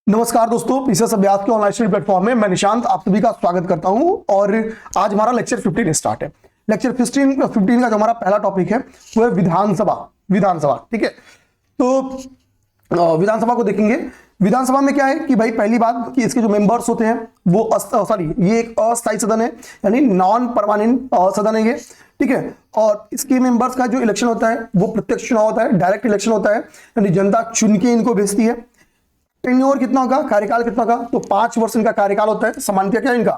नमस्कार दोस्तों, पीसीएस अभ्यास के ऑनलाइन स्टडी प्लेटफॉर्म में मैं निशांत आप सभी का स्वागत करता हूं। और आज हमारा लेक्चर 15 स्टार्ट है। लेक्चर 15 का जो हमारा पहला टॉपिक है वो है विधानसभा। ठीक है, तो विधानसभा को देखेंगे। विधानसभा में क्या है कि भाई पहली बात कि इसके जो मेंबर्स होते हैं वो ये एक अस्थायी सदन है, यानी नॉन परमानेंट सदन है ये। ठीक है, और इसके मेंबर्स का जो इलेक्शन होता है वो प्रत्यक्ष चुनाव होता है, डायरेक्ट इलेक्शन होता है, यानी जनता चुन के इनको भेजती है। टेन्योर कितना होगा, कार्यकाल कितना होगा, तो 5 वर्ष इनका कार्यकाल होता है। सामान्यतः क्या इनका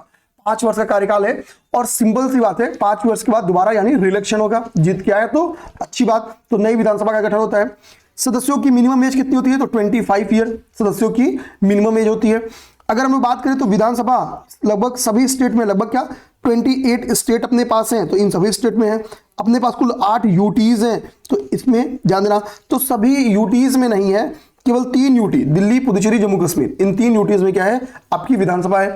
5 वर्ष का कार्यकाल है, और सिंपल सी बात है 5 वर्ष के बाद दोबारा यानी रिलेक्शन होगा। जीत के आए तो अच्छी बात। तो नई विधानसभा का गठन होता है। सदस्यों की मिनिमम एज कितनी होती है, तो 25 ईयर सदस्यों की मिनिमम एज होती है। अगर हम बात करें तो विधानसभा लगभग सभी स्टेट में, लगभग क्या 28 स्टेट अपने पास हैं, तो इन सभी स्टेट में है। अपने पास कुल 8 यूटीज हैं, तो इसमें ध्यान देना। तो सभी यूटीज में नहीं है, केवल 3 यूटी, दिल्ली, पुदुचेरी, जम्मू कश्मीर, इन 3 यूटीज में क्या है आपकी विधानसभा है।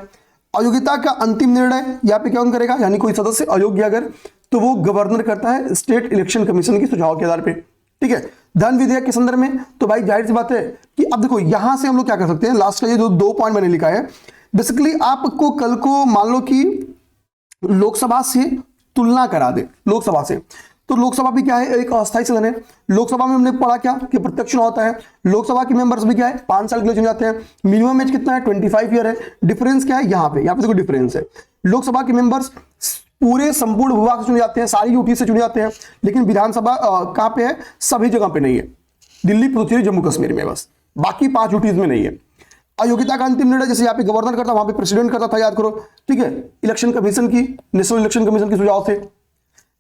अयोग्यता का अंतिम निर्णय यहाँ पे कौन करेगा, यानी कोई सदस्य अयोग्य अगर, तो वो गवर्नर करता है स्टेट इलेक्शन कमीशन की सुझाव के आधार पे। ठीक है, धन विधेयक के संदर्भ में तो भाई जाहिर सी बात है कि अब देखो यहां से हम लोग क्या कर सकते हैं। लास्ट का ये जो 2 पॉइंट मैंने लिखा है, बेसिकली आपको कल को मान लो कि लोकसभा से तुलना करा दे, लोकसभा से, तो लोकसभा भी क्या है, एक अस्थायी सदन है। लोकसभा में हमने पढ़ा क्या कि प्रत्यक्ष चुनाव होता है। लोकसभा के मेंबर्स भी क्या है 5 साल के लिए चुने जाते हैं। मिनिमम एज कितना है 25 ईयर है। डिफरेंस क्या है यहाँ पे देखो डिफरेंस है। लोकसभा के मेंबर्स पूरे संपूर्ण विभाग से चुने जाते हैं, सारी यूटी से चुने जाते हैं, लेकिन विधानसभा कहाँ पे है, सभी जगह पे नहीं है। दिल्ली, पुदुचेरी, जम्मू कश्मीर में बस, बाकी 5 यूटीज में नहीं है। अयोग्यता का अंतिम निर्णय जैसे यहाँ पे गवर्नर करता, वहां पे प्रेसिडेंट करता था, याद करो। ठीक है, इलेक्शन कमीशन की, नेशनल इलेक्शन कमीशन की सुझाव से।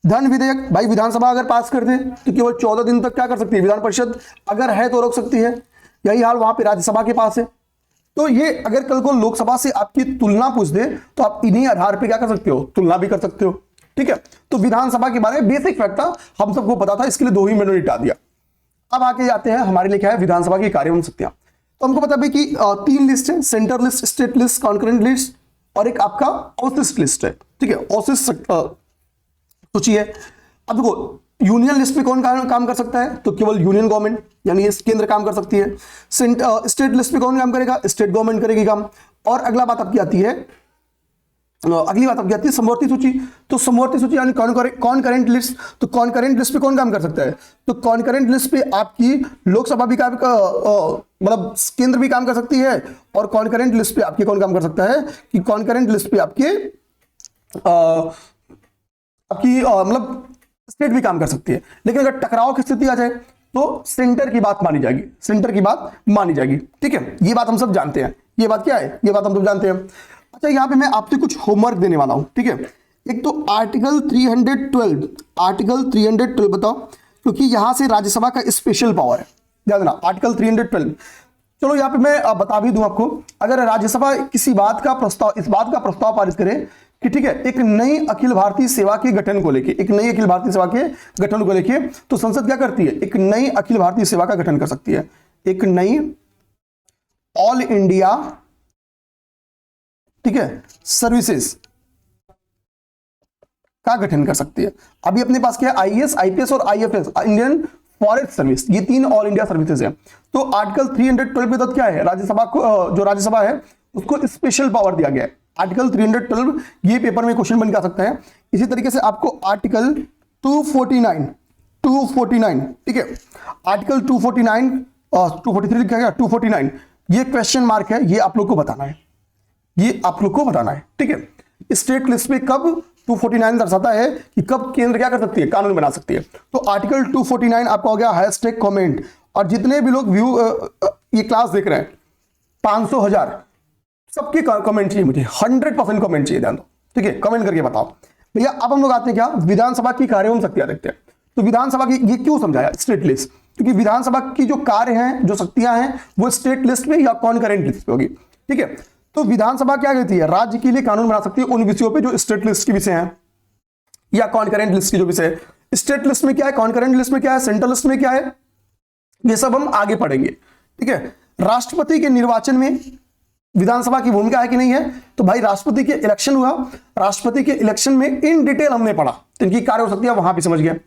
धन विधेयक भाई विधानसभा अगर पास कर दे तो केवल 14 दिन तक क्या कर सकती है विधान परिषद, अगर है तो रोक सकती है। यही हाल वहां पे राज्यसभा के पास है। तो ये अगर कल को लोकसभा से आपकी तुलना पूछ दे तो आप इन्हीं आधार पे क्या कर सकते हो, तुलना भी कर सकते हो। ठीक है, तो विधानसभा के बारे में बेसिक फैक्ट था, हम सबको पता था, इसके लिए 2 ही मैंने निपटा दिया। अब आके जाते हैं हमारे लिए क्या है विधानसभा की कार्यक्रम शक्तियां। तो हमको पता भी कि 3 लिस्ट है, centre list, state list, concurrent list, और एक आपका औशिष्ट लिस्ट है। ठीक है, औशिष्ट सूची है। अब देखो यूनियन लिस्ट पे कौन काम कर सकता है, तो केवल यूनियन गवर्नमेंट, यानी केंद्र काम कर सकती है। स्टेट लिस्ट पे कौन काम करेगा, स्टेट गवर्नमेंट करेगी काम। और अगली बात आपकी आती है समवर्ती सूची। तो समवर्ती सूची यानी कॉन्करेंट लिस्ट। तो कॉन्करेंट लिस्ट पे कौन काम कर सकता है, तो कॉन्करेंट लिस्ट पे आपकी लोकसभा भी काम मतलब केंद्र भी काम कर सकती है, और कॉन्करेंट लिस्ट पे आपके कौन काम कर सकता है कि कॉन्करेंट लिस्ट पे आपकी मतलब स्टेट भी काम कर सकती है। लेकिन अगर टकराव की स्थिति आ जाए तो सेंटर की बात मानी जाएगी। ठीक है, ये बात हम सब जानते हैं। ये बात क्या है, ये बात हम सब जानते हैं। अच्छा, यहां पे मैं आपसे कुछ होमवर्क देने वाला हूं। ठीक है, एक तो आर्टिकल 312 बताओ, क्योंकि यहां से राज्यसभा का स्पेशल पावर है, ध्यान देना। आर्टिकल 312, चलो यहाँ पे मैं बता भी दूं आपको। अगर राज्यसभा इस बात का प्रस्ताव पारित करे कि ठीक है एक नई अखिल भारतीय सेवा के गठन को लेके, तो संसद क्या करती है, एक नई अखिल भारतीय सेवा का गठन कर सकती है। एक नई ऑल इंडिया, ठीक है, सर्विसेज का गठन कर सकती है। अभी अपने पास क्या है, आईएएस, आईपीएस और आईएफएस, इंडियन फॉरेस्ट सर्विस, ये 3 ऑल इंडिया सर्विसेज है। तो आर्टिकल 312 के तहत क्या है, राज्यसभा को, जो राज्यसभा है उसको स्पेशल पावर दिया गया है। आर्टिकल 312 ये पेपर में क्वेश्चन बन के आ सकता है। इसी तरीके से आपको आर्टिकल 249, ठीक है, आर्टिकल 243 लिखा गया, 249, ये क्वेश्चन मार्क है, ये आप लोग को बताना है। ठीक है, स्टेट लिस्ट पे कब 249 दर्शाता है कि कब केंद्र क्या कर सकती है, कानून बना सकती है। तो आर्टिकल 249 आपका हो गया #कमेंट। और जितने भी लोग ये क्लास देख रहे हैं, 500 1000 सबके कमेंट चाहिए मुझे, 100% कमेंट चाहिए, ध्यान दो। ठीक है, कमेंट करके बताओ भैया। अब हम लोग आते हैं क्या, विधानसभा की कार्यक्रम शक्तियां देखते हैं। तो विधानसभा की ये क्यों समझाया स्टेट लिस्ट, क्योंकि विधानसभा की जो कार्य हैं, जो शक्तियां हैं, वो स्टेट लिस्ट में या कॉन्करेंट लिस्ट पे होगी। ठीक है, तो विधानसभा क्या कहती है, राज्य के लिए कानून बना सकती है उन विषयों पे जो स्टेट लिस्ट के विषय हैं या कॉन्करेंट लिस्ट की जो विषय है। स्टेट लिस्ट में क्या है, कॉन्करेंट लिस्ट में क्या है, सेंट्रल लिस्ट में क्या है, ये सब हम आगे पढ़ेंगे। ठीक है, राष्ट्रपति के निर्वाचन में विधानसभा की भूमिका है कि नहीं है, तो भाई राष्ट्रपति के इलेक्शन हुआ, राष्ट्रपति के इलेक्शन में इन डिटेल हमने पढ़ा, तो इनकी कार्य शक्तियां वहां भी समझ गए।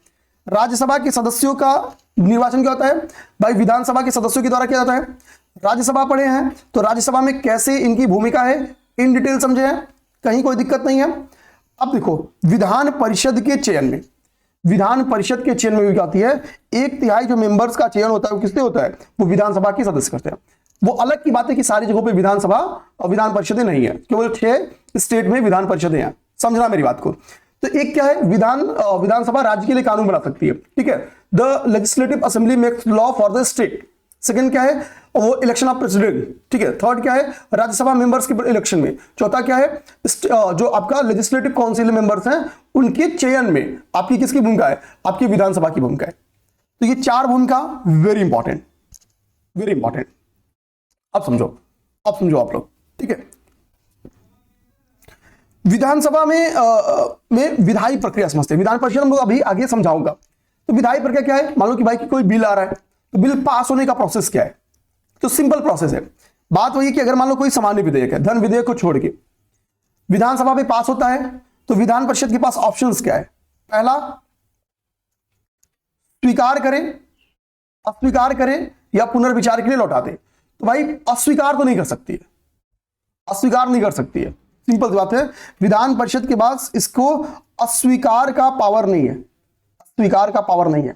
राज्यसभा के सदस्यों का निर्वाचन क्या होता है भाई, विधानसभा के सदस्यों के द्वारा किया जाता है। राज्यसभा पढ़े हैं तो राज्यसभा में कैसे इनकी भूमिका है इन डिटेल समझे हैं, कहीं कोई दिक्कत नहीं है। अब देखो विधान परिषद के चयन में, विधान परिषद के चयन में क्या होती है, 1/3 जो मेंबर्स का चयन होता है वो किससे होता है, वो विधानसभा के सदस्य करते हैं। वो अलग की बात है कि सारी जगहों पे विधानसभा और विधान परिषदें नहीं है, केवल 6 स्टेट में विधान परिषदें हैं, समझना मेरी बात को। तो एक क्या है, विधानसभा राज्य के लिए कानून बना सकती है, ठीक है, the legislative assembly makes law for the state. Second क्या है, वो इलेक्शन ऑफ प्रेसिडेंट, ठीक है। थर्ड क्या है, राज्यसभा मेंबर्स के इलेक्शन में। चौथा क्या है, जो आपका लेजिस्लेटिव काउंसिल मेंबर्स हैं उनके चयन में आपकी किसकी भूमिका है, आपकी विधानसभा की भूमिका है। तो ये 4 भूमिका वेरी इंपॉर्टेंट, वेरी इंपॉर्टेंट। अब समझो आप लोग, ठीक है। विधानसभा में विधायी प्रक्रिया समझते हैं, विधान परिषद हम लोग अभी आगे समझाऊंगा। तो विधायी प्रक्रिया क्या है, मान लो कि भाई कि कोई बिल आ रहा है तो बिल पास होने का प्रोसेस क्या है, तो सिंपल प्रोसेस है। बात वही कि अगर मान लो कोई सामान्य विधेयक है, धन विधेयक को छोड़ के विधानसभा में पास होता है तो विधान परिषद के पास ऑप्शंस क्या है, पहला स्वीकार करे, अस्वीकार करे या पुनर्विचार के लिए लौटा दे। तो भाई अस्वीकार तो नहीं कर सकती है, अस्वीकार नहीं कर सकती है, सिंपल सी बात है। विधान परिषद के पास इसको अस्वीकार का पावर नहीं है, अस्वीकार का पावर नहीं है,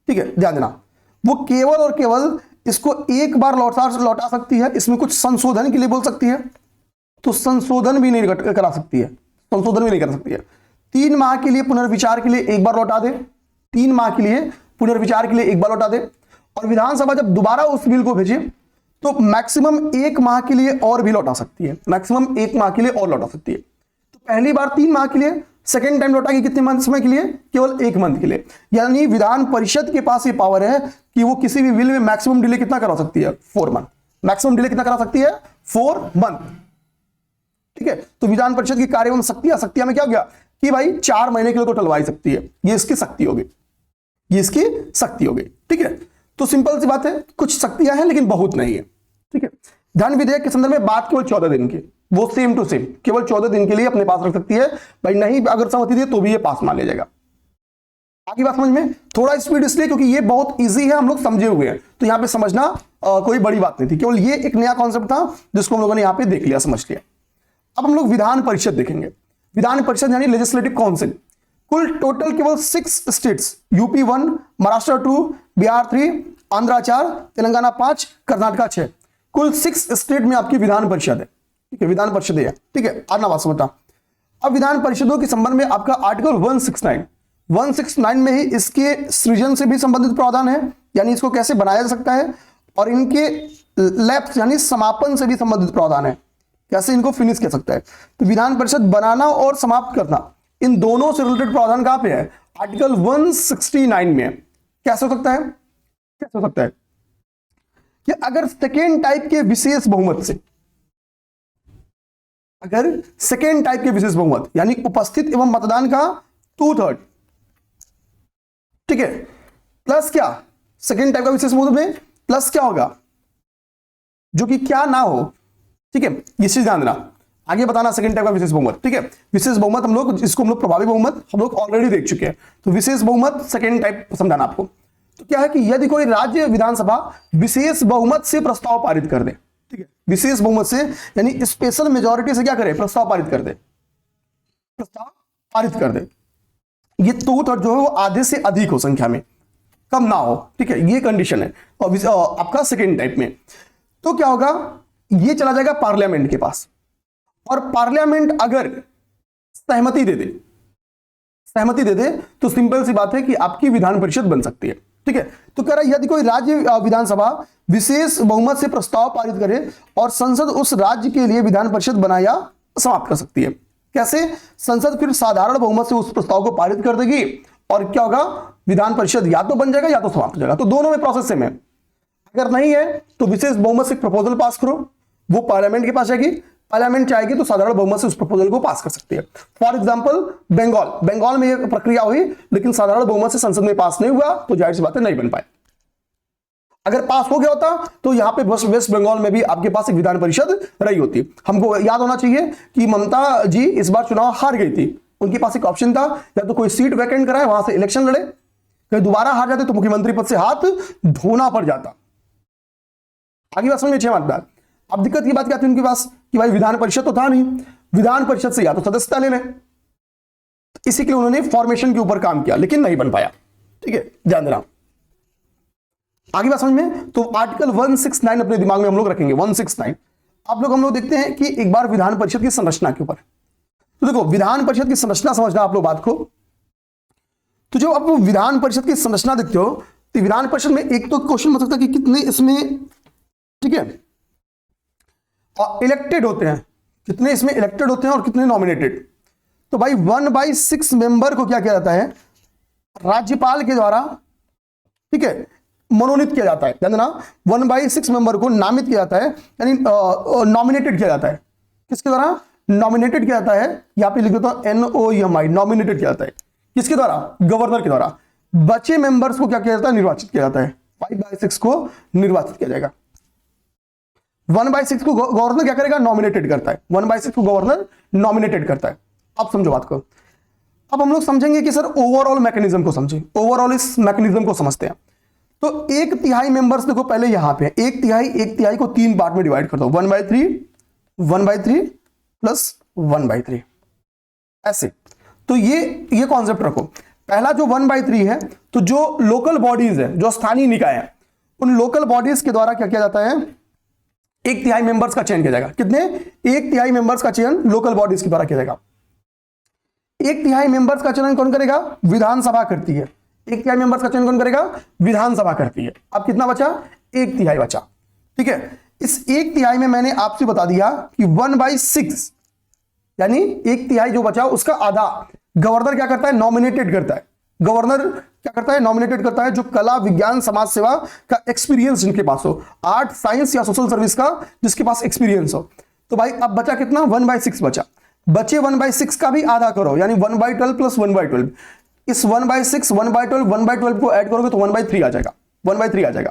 ठीक है, ध्यान देना। वो केवल और केवल इसको एक बार लौटा सकती है, इसमें कुछ संशोधन के लिए बोल सकती है तो संशोधन भी नहीं करा सकती है, संशोधन भी नहीं कर सकती है। 3 माह के लिए पुनर्विचार के लिए एक बार लौटा दे, 3 माह के लिए पुनर्विचार के लिए एक बार लौटा दे। और विधानसभा जब दोबारा उस बिल को भेजे तो मैक्सिमम 1 माह के लिए और भी लौटा सकती है, मैक्सिमम 1 माह के लिए और लौटा सकती है। तो पहली बार 3 माह के लिए, सेकेंड टाइम लौटाएगी कितने मंथ समय के लिए, केवल 1 मंथ के लिए। यानी विधान परिषद के पास ये पावर है कि वो किसी भी बिल में मैक्सिमम डिले कितना करा सकती है, 4 मंथ, मैक्सिमम डिले कितना करा सकती है, 4 मंथ, ठीक है। तो विधान परिषद की कार्यक्रम शक्तियां में क्या हो गया कि भाई 4 महीने के लिए तो टलवाई सकती है, ये इसकी शक्ति होगी, ये इसकी शक्ति होगी, ठीक है। तो सिंपल सी बात है, कुछ शक्तियां हैं लेकिन बहुत नहीं है, ठीक है। धन विधेयक के संदर्भ में बात केवल 14 दिन की, वो सेम टू सेम केवल 14 दिन के लिए अपने पास रख सकती है भाई, नहीं अगर सहमति दी तो भी ये पास मान लिया जाएगा। आगे बात समझ में, थोड़ा स्पीड इसलिए क्योंकि ये बहुत इजी है, हम लोग समझे हुए हैं, तो यहां पे समझना कोई बड़ी बात नहीं थी, केवल ये एक नया कॉन्सेप्ट था जिसको हम लोगों ने यहां पे देख लिया, समझ लिया। अब हम लोग विधान परिषद देखेंगे। विधान परिषद यानी लेजिस्लेटिव काउंसिल, कुल टोटल केवल 6 स्टेट्स, यूपी 1, महाराष्ट्र 2, बिहार 3, आंध्र 4, तेलंगाना 5, कर्नाटका 6, कुल 6 स्टेट में आपकी विधान परिषद है, ठीक है, विधान परिषद है, ठीक है। आना बात समझना। अब विधान परिषदों के संबंध में आपका आर्टिकल 169 में ही इसके सृजन से भी संबंधित प्रावधान है, यानी इसको कैसे बनाया जा सकता है, और इनके लैप्स यानी समापन से भी संबंधित प्रावधान है, कैसे इनको फिनिश कर सकता है। तो विधान परिषद बनाना और समाप्त करना, इन दोनों से रिलेटेड प्रावधान कहां पे है, आर्टिकल 169 में है। कैसे हो सकता है, कैसे हो सकता है कि अगर सेकेंड टाइप के विशेष बहुमत से, अगर सेकेंड टाइप के विशेष बहुमत यानी उपस्थित एवं मतदान का 2/3, ठीक है, प्लस क्या, सेकेंड टाइप का विशेष बहुमत में प्लस क्या होगा, जो कि क्या ना हो, ठीक है, ये चीज ध्यान देना। आगे बताना सेकंड टाइप का विशेष बहुमत, ठीक है। विशेष बहुमत हम लोग, इसको हम लोग प्रभावी बहुमत हम लोग ऑलरेडी देख चुके हैं, तो विशेष बहुमत सेकंड टाइप समझाना आपको। तो क्या है कि यदि कोई राज्य विधानसभा विशेष बहुमत से प्रस्ताव पारित कर दे, ठीक है, विशेष बहुमत से यानी स्पेशल मेजॉरिटी से क्या करे, प्रस्ताव पारित कर दे, प्रस्ताव पारित कर दे, ये 2/3 जो है वो आधे से अधिक हो संख्या में, कम ना हो, ठीक है, ये कंडीशन है और आपका सेकेंड टाइप में। तो क्या होगा, ये चला जाएगा पार्लियामेंट के पास, और पार्लियामेंट अगर सहमति दे दे तो सिंपल सी बात है कि आपकी विधान परिषद बन सकती है, ठीक है। तो कह रहा है यदि कोई राज्य विधानसभा विशेष बहुमत से प्रस्ताव पारित करे और संसद उस राज्य के लिए विधान परिषद बनाया समाप्त कर सकती है। कैसे, संसद फिर साधारण बहुमत से उस प्रस्ताव को पारित कर देगी और क्या होगा, विधान परिषद या तो बन जाएगा या तो समाप्त हो जाएगा। तो दोनों में प्रोसेस सेम है। अगर नहीं है तो विशेष बहुमत से प्रपोजल पास करो, वो पार्लियामेंट के पास जाएगी, पार्लियामेंट चाहेगी तो साधारण बहुमत से उस प्रपोजल को पास कर सकती है। फॉर एग्जांपल बंगाल में यह प्रक्रिया हुई, लेकिन साधारण बहुमत से संसद में पास नहीं हुआ, तो जाहिर सी बात है नहीं बन पाए। अगर पास हो गया होता तो यहां पे वेस्ट बंगाल में भी आपके पास एक विधान परिषद रही होती। हमको याद होना चाहिए कि ममता जी इस बार चुनाव हार गई थी, उनके पास एक ऑप्शन था, या तो कोई सीट वैकेंट कराए वहां से इलेक्शन लड़े, कहीं दोबारा हार जाते तो मुख्यमंत्री पद से हाथ धोना पड़ जाता। आगे बात समझ में, 6 बात। अब दिक्कत की बात क्या थी उनके पास कि भाई विधान परिषद तो था नहीं, विधान परिषद से या तो सदस्यता ले लें, इसी के लिए उन्होंने फॉर्मेशन के ऊपर काम किया, लेकिन नहीं बन पाया। ठीक है, ध्यान देना। आगे बात समझ में, तो आर्टिकल 169 अपने दिमाग में हम लोग रखेंगे। 169 हम लोग देखते हैं कि एक बार विधान परिषद की संरचना के ऊपर। तो देखो, विधान परिषद की संरचना समझना आप लोग बात को। तो जब आप विधान परिषद की संरचना देखते हो तो विधान परिषद में एक तो क्वेश्चन बन सकता है कि कितने इसमें, ठीक है, इलेक्टेड होते हैं, कितने इसमें इलेक्टेड होते हैं और कितने नॉमिनेटेड। तो भाई 1/6 मेंबर को क्या किया जाता है, राज्यपाल के द्वारा, ठीक है, मनोनीत किया जाता है। ध्यान देना, 1/6 मेंबर को नामित किया जाता है, यानी नॉमिनेटेड किया जाता है। किसके द्वारा नॉमिनेटेड किया जाता है, यहां पे लिख देता हूं NOMI, नॉमिनेटेड किया जाता है। किसके द्वारा, गवर्नर के द्वारा। बचे मेंबर्स को क्या किया जाता है, निर्वाचित किया जाता है। 5/6 को निर्वाचित किया जाएगा। 1/6 को गवर्नर क्या करेगा, नॉमिनेटेड करता है। 1/6 को गवर्नर नॉमिनेटेड करता है। अब समझो बात को। अब हम लोग समझेंगे कि सर ओवरऑल मैकेनिज्म को समझे, ओवरऑल इस मैकेनिज्म को समझते हैं। तो 1/3 मेंबर्स देखो पहले यहां पे 1/3 को 3 पार्ट में डिवाइड कर दो, 1/3 प्लस 1/3 ऐसे। तो ये कॉन्सेप्ट रखो। पहला जो 1/3 है, तो जो लोकल बॉडीज है, जो स्थानीय निकाय है, उन लोकल बॉडीज के द्वारा क्या किया जाता है, 1/3 मेंबर्स का चयन किया जाएगा। कितने, 1/3 मेंबर्स का चयन लोकल बॉडीज के द्वारा किया जाएगा। 1/3 मेंबर्स का चयन कौन करेगा, विधानसभा करती है। 1/3 मेंबर्स का चयन कौन करेगा, विधानसभा करती है। अब कितना बचा, 1/3 बचा। ठीक है, इस 1/3 में मैंने आपसे बता दिया कि 1/6 यानी 1/3 जो बचा उसका आधा गवर्नर क्या करता है, नॉमिनेटेड करता है। गवर्नर क्या करता है, नॉमिनेटेड करता है जो कला, विज्ञान, समाज सेवा का एक्सपीरियंस जिनके पास हो, आर्ट, साइंस या सोशल सर्विस का जिसके पास एक्सपीरियंस हो। तो भाई अब बचा कितना, 1/6 बचा। बचे 1/6 का भी आधा करो, यानी 1/12 प्लस 1/12। इस 1/6, 1/12, 1/12 को ऐड करोगे तो 1/3 आ जाएगा, 1/3 आ जाएगा।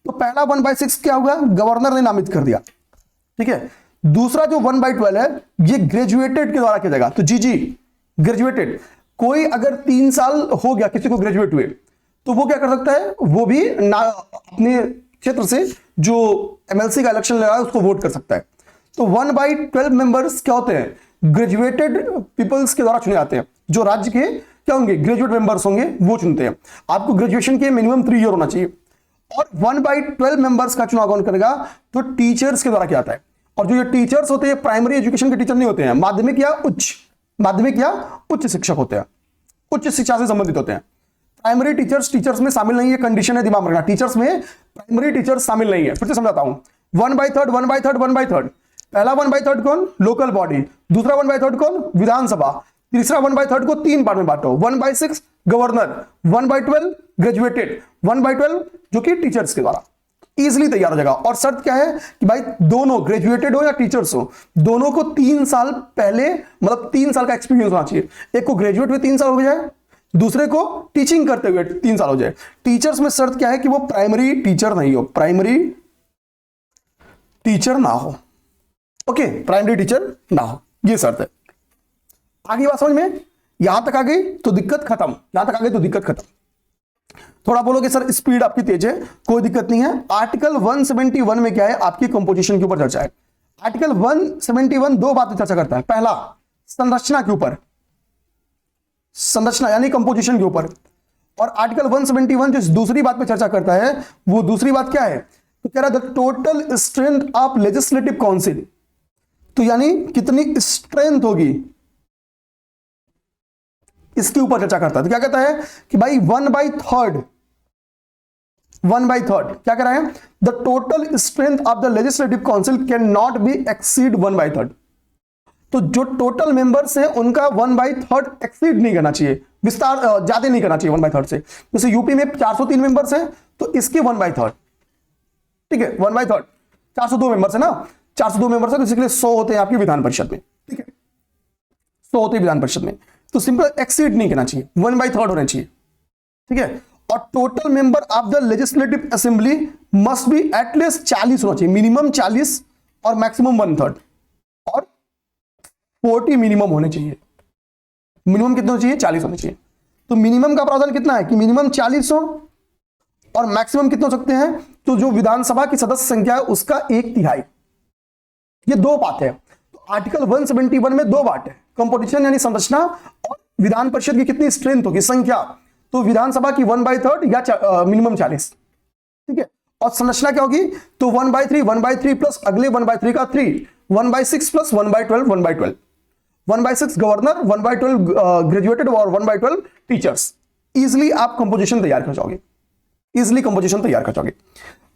तो पहला 1/6 क्या होगा, गवर्नर ने नामित कर दिया। ठीक है, दूसरा जो 1/12 है ये ग्रेजुएटेड के द्वारा किया जाएगा। तो जी ग्रेजुएटेड, कोई अगर 3 साल हो गया किसी को ग्रेजुएट हुए तो वो क्या कर सकता है, वो भी अपने क्षेत्र से जो MLC का इलेक्शन लगा है उसको वोट कर सकता है। तो 1/12 मेंबर्स क्या होते हैं, ग्रेजुएटेड पीपल्स के द्वारा चुने जाते हैं। जो राज्य के क्या होंगे, ग्रेजुएट मेंबर्स होंगे, वो चुनते हैं। आपको ग्रेजुएशन के मिनिमम 3 ईयर होना चाहिए। और 1/12 मेंबर्स का चुनाव कौन करेगा, तो टीचर्स के द्वारा किया जाता है। और जो ये टीचर्स होते हैं प्राइमरी एजुकेशन के टीचर नहीं होते हैं, माध्यमिक या उच्च शिक्षक होते हैं, उच्च शिक्षा से संबंधित होते हैं। प्राइमरी टीचर्स में शामिल नहीं है, कंडीशन है, दिमाग में रखना। टीचर्स में प्राइमरी टीचर्स शामिल नहीं है। फिर से समझाता हूं, 1/3 पहला 1/3 कौन, लोकल बॉडी। दूसरा 1/3 कौन, विधानसभा। तीसरा 1/3 को 3 पार्ट में बांटो, 1/6 गवर्नर, 1/12 ग्रेजुएटेड, 1/12 जो कि टीचर्स के द्वारा। इजिली तैयार हो जाएगा। और शर्त क्या है कि भाई दोनों ग्रेजुएटेड हो या टीचर्स हो, दोनों को 3 साल पहले, मतलब 3 साल का एक्सपीरियंस होना चाहिए। एक को ग्रेजुएट हुए 3 साल हो जाए, दूसरे को टीचिंग करते हुए 3 साल हो जाए। टीचर्स में शर्त क्या है कि वो प्राइमरी टीचर नहीं हो, प्राइमरी टीचर ना हो। ओके, प्राइमरी टीचर ना हो, ये शर्त है। आगे बात समझ में, यहां तक आ गई तो दिक्कत खत्म। थोड़ा बोलोगे सर स्पीड आपकी तेज है, कोई दिक्कत नहीं है। आर्टिकल 171 में क्या है, आपकी कंपोजिशन के ऊपर चर्चा है। आर्टिकल 171 2 बातें चर्चा करता है। पहला संरचना के ऊपर, संरचना यानी कंपोजिशन के ऊपर। और आर्टिकल 171 जो दूसरी बात पे चर्चा करता है, वो दूसरी बात क्या है, तो कह रहा है the total strength of legislative council. तो यानी कितनी स्ट्रेंथ होगी, इसके ऊपर चर्चा करता है। तो क्या कहता है कि भाई 1/3 क्या कह रहा है, the total strength of the legislative council can not be exceed 1/3। तो जो टोटल मेंबर्स हैं उनका 1/3 एक्सीड नहीं करना चाहिए, विस्तार ज्यादा नहीं करना चाहिए 1/3 से। जैसे यूपी में 403 मेंबर्स हैं तो इसके 1/3, ठीक है, 1/3 402 मेंबर्स है ना, 402 मेंबर्स है तो इसके लिए 100 होते हैं आपकी विधान परिषद में। ठीक है, 100 होते हैं विधान परिषद में। तो सिंपल एक्सीड नहीं करना चाहिए, 1/3 होना चाहिए। ठीक है, और total member of the legislative assembly must be at least 40 होना चाहिए, मिनिमम 40 और मैक्सिमम 1/3, और 40 मिनिमम होने चाहिए। मिनिमम कितने होने चाहिए, 40 होने चाहिए। तो मिनिमम का प्रावधान कितना है कि मिनिमम 40 हो और मैक्सिमम कितने हो सकते हैं, तो जो विधानसभा की सदस्य संख्या है उसका 1/3। ये दो बातें हैं। तो आर्टिकल 171 में दो बात है, कंपोजिशन यानी संरचना और विधान परिषद की कितनी स्ट्रेंथ होगी, संख्या। तो विधानसभा की 1/3 या मिनिमम 40, ठीक है। और संरचना क्या होगी, तो 1/3 प्लस अगले 1/3 का 3, 1/6 प्लस 1/12, 1/12, 1/6 गवर्नर, 1/12 ग्रेजुएटेड और 1/12 टीचर्स। इजिली आप कंपोजिशन तैयार कर जाओगे, इजिली कंपोजिशन तैयार कर जाओगे।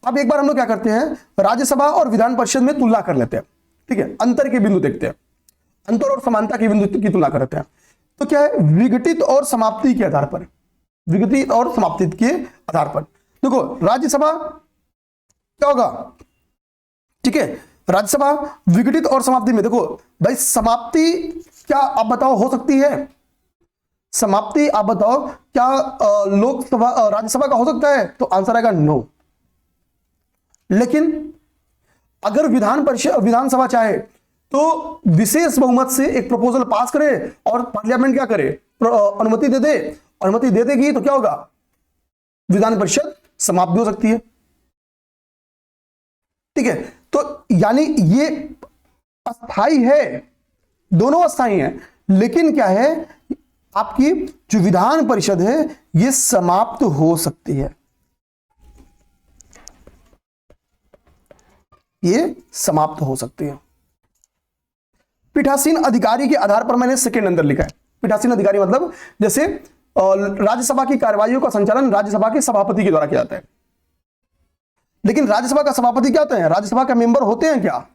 अब एक बार हम लोग क्या करते हैं, राज्यसभा और विधान परिषद में तुलना कर लेते हैं, ठीक है। अंतर के बिंदु देखते हैं, अंतर और समानता के बिंदु की तुलना करते हैं। तो क्या है, विघटित और समाप्ति के आधार पर, विघटित और समाप्ति के आधार पर देखो राज्यसभा क्या होगा, ठीक है। राज्यसभा विघटित और समाप्ति में देखो भाई, समाप्ति क्या आप बताओ हो सकती है, समाप्ति आप बताओ क्या लोकसभा राज्यसभा का हो सकता है, तो आंसर आएगा नो। लेकिन अगर विधानसभा चाहे तो विशेष बहुमत से एक प्रपोजल पास करे और पार्लियामेंट क्या करे, अनुमति दे दे, अनुमति दे देगी तो क्या होगा, विधान परिषद समाप्त भी हो सकती है, ठीक है। तो यानी ये अस्थाई है, दोनों अस्थाई हैं, लेकिन क्या है, आपकी जो विधान परिषद है ये समाप्त हो सकती है, ये समाप्त हो सकती है। पीठासीन अधिकारी के आधार पर मैंने सेकंड अंदर लिखा है। पीठासीन अधिकारी मतलब जैसे राज्यसभा की कार्यवाहियों का संचालन राज्यसभा के सभापति के द्वारा किया जाता है। लेकिन राज्यसभा का सभापति क्या होता है, राज्यसभा का मेंबर होते हैं क्या,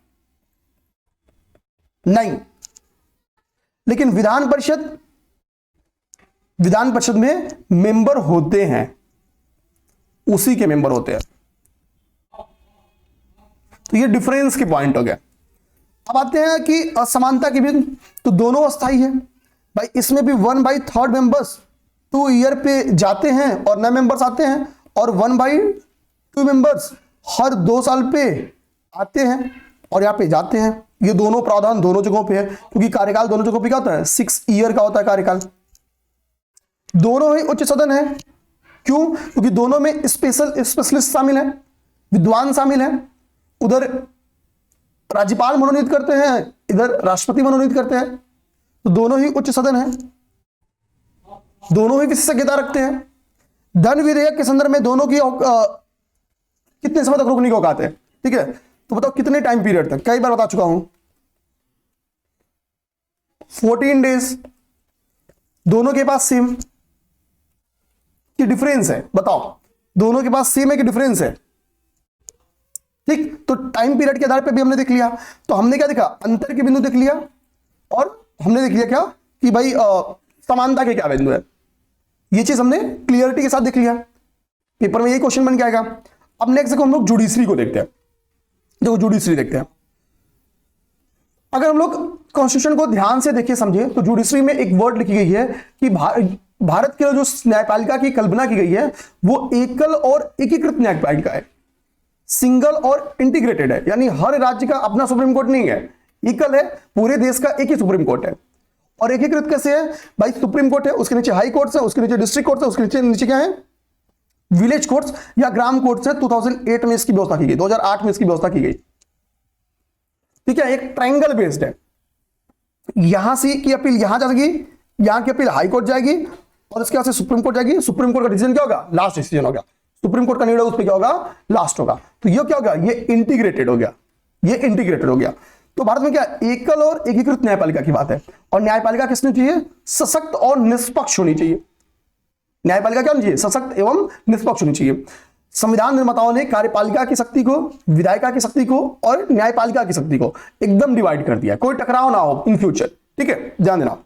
नहीं। लेकिन विधान परिषद में मेंबर होते हैं, उसी के मेंबर होते हैं। तो ये डिफरेंस के पॉइंट हो गया। अब आते हैं कि असमानता के भी, तो दोनों अस्थाई है भाई, इसमें भी 1/3 मेंबर्स 2 ईयर पे जाते हैं और नए मेंबर्स आते हैं, और 1/2 मेंबर्स हर 2 साल पे आते हैं और यहाँ पे जाते हैं। ये दोनों प्रावधान दोनों जगहों पे है, क्योंकि कार्यकाल दोनों जगहों पे क्या होता है, 6 ईयर का होता है कार्यकाल। दोनों ही उच्च सदन है, क्यों, क्योंकि दोनों में स्पेशलिस्ट शामिल है, विद्वान शामिल है। उधर राज्यपाल मनोनीत करते हैं, इधर राष्ट्रपति मनोनीत करते हैं। तो दोनों ही उच्च सदन है, दोनों ही विशेषज्ञता रखते हैं। धन विधेयक के संदर्भ में दोनों की कितने समय तक रोकने की औकात है, ठीक है। तो बताओ कितने टाइम पीरियड तक, कई बार बता चुका हूं, 14 डेज। दोनों के पास सेम की डिफरेंस है, बताओ दोनों के पास सेम है कि डिफरेंस है, ठीक। तो टाइम पीरियड के आधार पे भी हमने देख लिया। तो हमने क्या देखा, अंतर के बिंदु देख लिया, और हमने देख लिया क्या कि भाई समानता के क्या बिंदु है, ये चीज हमने क्लियरिटी के साथ देख लिया। पेपर में यही क्वेश्चन बन के आएगा। अब नेक्स्ट देखो हम लोग जुडिशरी को देखते हैं। देखो जुडिशरी देखते हैं, अगर हम लोग कॉन्स्टिट्यूशन को ध्यान से देखिए समझे, तो जुडिशरी में एक वर्ड लिखी गई है कि भारत के जो न्यायपालिका की कल्पना की गई है वो एकल और एकीकृत न्यायपालिका है, सिंगल और इंटीग्रेटेड है। यानी हर राज्य का अपना सुप्रीम कोर्ट नहीं है, एकल है, पूरे देश का एक ही सुप्रीम कोर्ट है। और एकीकृत कैसे है भाई, सुप्रीम कोर्ट है, उसके नीचे हाई कोर्ट्स है, उसके नीचे डिस्ट्रिक्ट कोर्ट्स है, उसके नीचे क्या है, विलेज कोर्ट्स या ग्राम कोर्ट्स है। 2008 में इसकी व्यवस्था की गई, 2008 में इसकी व्यवस्था की गई, ठीक है। एक ट्रायंगल बेस्ड है, यहां से की अपील यहां जा सकेगी, यहां की अपील हाई कोर्ट जाएगी और इसके बाद से सुप्रीम कोर्ट जाएगी। सुप्रीम कोर्ट का डिसीजन क्या होगा, लास्ट डिसीजन होगा। सुप्रीम कोर्ट का निर्णय उस पर क्या होगा, लास्ट होगा। तो ये क्या होगा, ये इंटीग्रेटेड हो गया, ये इंटीग्रेटेड हो गया। तो भारत में क्या एकल और एकीकृत न्यायपालिका की बात है। और न्यायपालिका किसने चाहिए, सशक्त और निष्पक्ष होनी चाहिए। न्यायपालिका क्या होनी चाहिए, सशक्त एवं निष्पक्ष होनी चाहिए। संविधान निर्माताओं ने कार्यपालिका की शक्ति को, विधायिका की शक्ति को और न्यायपालिका की शक्ति को एकदम डिवाइड कर दिया, कोई टकराव ना हो इन फ्यूचर, ठीक है, ध्यान देना।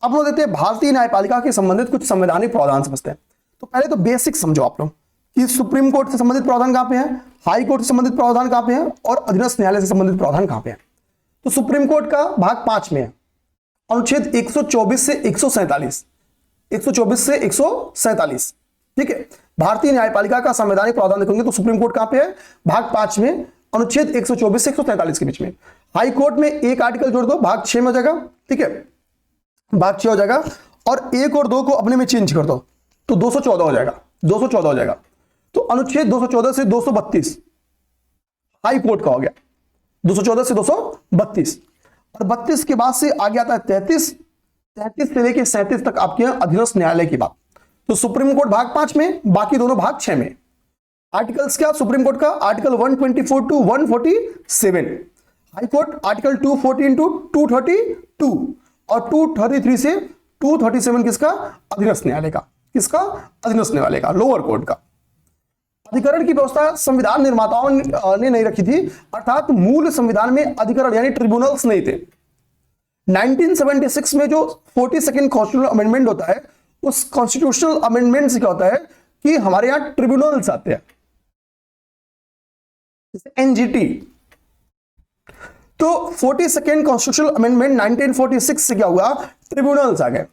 अब लोग देते हैं भारतीय न्यायपालिका के संबंधित कुछ संवैधानिक प्रावधान समझते हैं। तो पहले तो बेसिक समझो आप लोग कि सुप्रीम कोर्ट से संबंधित प्रावधान कहां पे है, हाई कोर्ट से संबंधित प्रावधान कहां पे है, और अधीनस्थ न्यायालय से संबंधित प्रावधान कहां पे है। तो सुप्रीम कोर्ट का भाग 5 में है, अनुच्छेद 124 से 147, 124 से 147, ठीक है। भारतीय न्यायपालिका का संवैधानिक प्रावधान देखेंगे तो सुप्रीम कोर्ट कहां पे है, भाग 5 में, अनुच्छेद 124 से 143 के बीच में। हाई कोर्ट में एक आर्टिकल जोड़ दो, भाग 6 में हो जाएगा, ठीक है, भाग 6 हो जाएगा। और 1 और 2 को अपने में चेंज कर दो तो 214 हो जाएगा, 214 हो जाएगा। तो अनुच्छेद 214 से 232 हाई कोर्ट का हो गया, 214 से 232, और 32 के बाद से आगे आता है 33 से लेके 37 तक आपके यहां अधीनस्थ न्यायालय की बात। तो सुप्रीम कोर्ट भाग 5 में, बाकी दोनों भाग 6 में। आर्टिकल्स क्या सुप्रीम कोर्ट का? Article 124 to 147, high court article 214 to 232 और 233 से 237 किसका? अधीनस्थ न्यायालय का। किसका? अधीनस्थ न्यायालय का, लोअर कोर्ट का। अधिकरण की व्यवस्था संविधान निर्माताओं ने नहीं रखी थी, अर्थात मूल संविधान में अधिकरण यानी ट्रिब्यूनल्स नहीं थे। 1976 में जो 42nd कॉन्स्टिट्यूशनल अमेंडमेंट होता है, उस कॉन्स्टिट्यूशनल अमेंडमेंट से क्या होता है कि हमारे यहां ट्रिब्यूनल्स आते हैं, एनजीटी। तो 42nd कॉन्स्टिट्यूशनल अमेंडमेंट 1946 से क्या हुआ? ट्रिब्यूनल्स आ गए।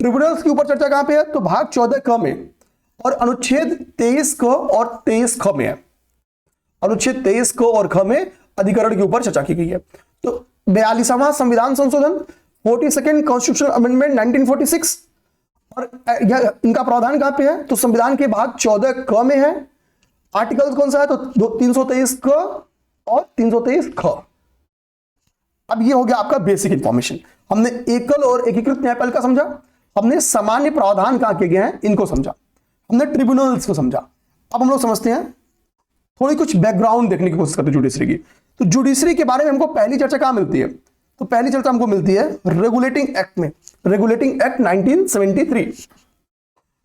ट्रिब्यूनल्स के ऊपर चर्चा कहां पे है? तो भाग 14 क में, और अनुच्छेद 23 क और 23 ख में है। अनुच्छेद 23 क और ख में अधिकरण के ऊपर चर्चा की गई है। तो 42वां संविधान संशोधन, 42nd कॉन्स्टिट्यूशनल अमेंडमेंट 1946, और इनका प्रावधान कहां पे है? तो संविधान के भाग 14 क में है। आर्टिकल कौन सा है? तो 323 क और 323 ख। अब ये हो गया आपका बेसिक इंफॉर्मेशन। हमने एकल और एकीकृत न्यायपालिका समझा, हमने सामान्य प्रावधान कहां के गए हैं इनको समझा, हमने ट्रिब्यूनल्स को समझा। अब हम लोग समझते हैं, थोड़ी कुछ बैकग्राउंड देखने की कोशिश करते हैं जुडिशरी की। तो जुडिशरी के बारे में हमको पहली चर्चा कहां मिलती है? तो पहली चर्चा हमको मिलती है रेगुलेटिंग एक्ट में, रेगुलेटिंग एक्ट 1973।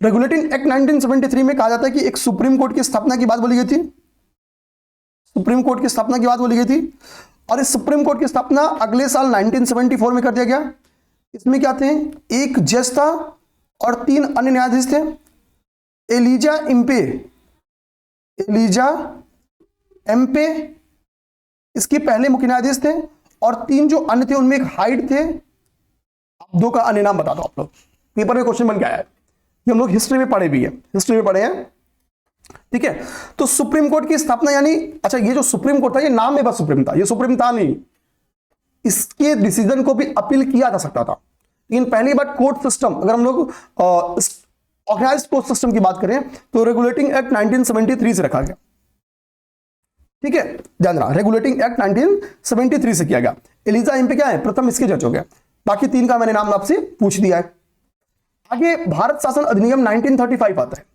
रेगुलेटिंग एक्ट 1973 में कहा जाता है कि एक सुप्रीम कोर्ट की स्थापना की बात बोली गई थी, सुप्रीम कोर्ट की स्थापना की बात बोली गई थी, और इस सुप्रीम कोर्ट की स्थापना अगले साल 1974 में कर दिया गया। इसमें क्या थे? एक जज था और 3 अन्य न्यायाधीश थे। एलिजा इम्पे, एलिजा एम्पे इसके पहले मुख्य न्यायाधीश थे, और 3 जो अन्य थे उनमें एक हाइड थे। अब 2 का अन्य नाम बता दो आप लोग, पेपर में क्वेश्चन बन के आया है, ये हम लोग हिस्ट्री में पढ़े भी है, हिस्ट्री में पढ़े हैं, ठीक है। तो सुप्रीम कोर्ट की स्थापना यानी, अच्छा ये जो सुप्रीम कोर्ट था ये नाम में बस सुप्रीम था, ये सुप्रीम था नहीं, इसके डिसीजन को भी अपील किया जा सकता था। लेकिन पहली बात कोर्ट सिस्टम, अगर हम लोग ऑर्गेनाइज्ड कोर्ट सिस्टम की बात करें तो रेगुलेटिंग एक्ट 1973 से रखा गया, ठीक है, ध्यान रहा, रेगुलेटिंग एक्ट 1973 से किया गया। एलिजा एम्पे क्या है? प्रथम इसके जज हो गए, बाकी 3 का मैंने नाम आपसे पूछ दिया है। आगे भारत शासन अधिनियम 1935 आता है।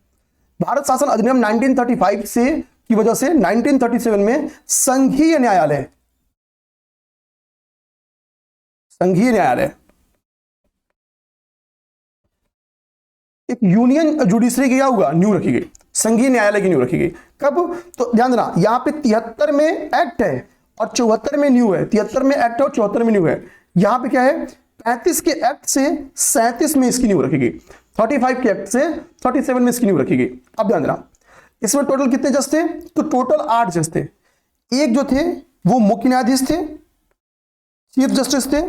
भारत शासन अधिनियम 1935 से की वजह से 1937 में संघीय न्यायालय, संघीय न्यायालय एक यूनियन जुडिशरी की क्या हुआ? न्यू रखी गई, संघीय न्यायालय की न्यू रखी गई। कब? तो ध्यान देना, यहां पे 73 में एक्ट है और 74 में न्यू है, 73 में एक्ट है और 74 में न्यू है। यहां पे क्या है? 35 के एक्ट से 37 में इसकी न्यू रखी गई, 35 के एक्ट से 37 में इसकी न्यू रखी गई। अब ध्यान देना, इसमें टोटल कितने जज थे? तो टोटल 8 जज थे। एक जो थे वो मुख्य न्यायाधीश थे, चीफ जस्टिस थे,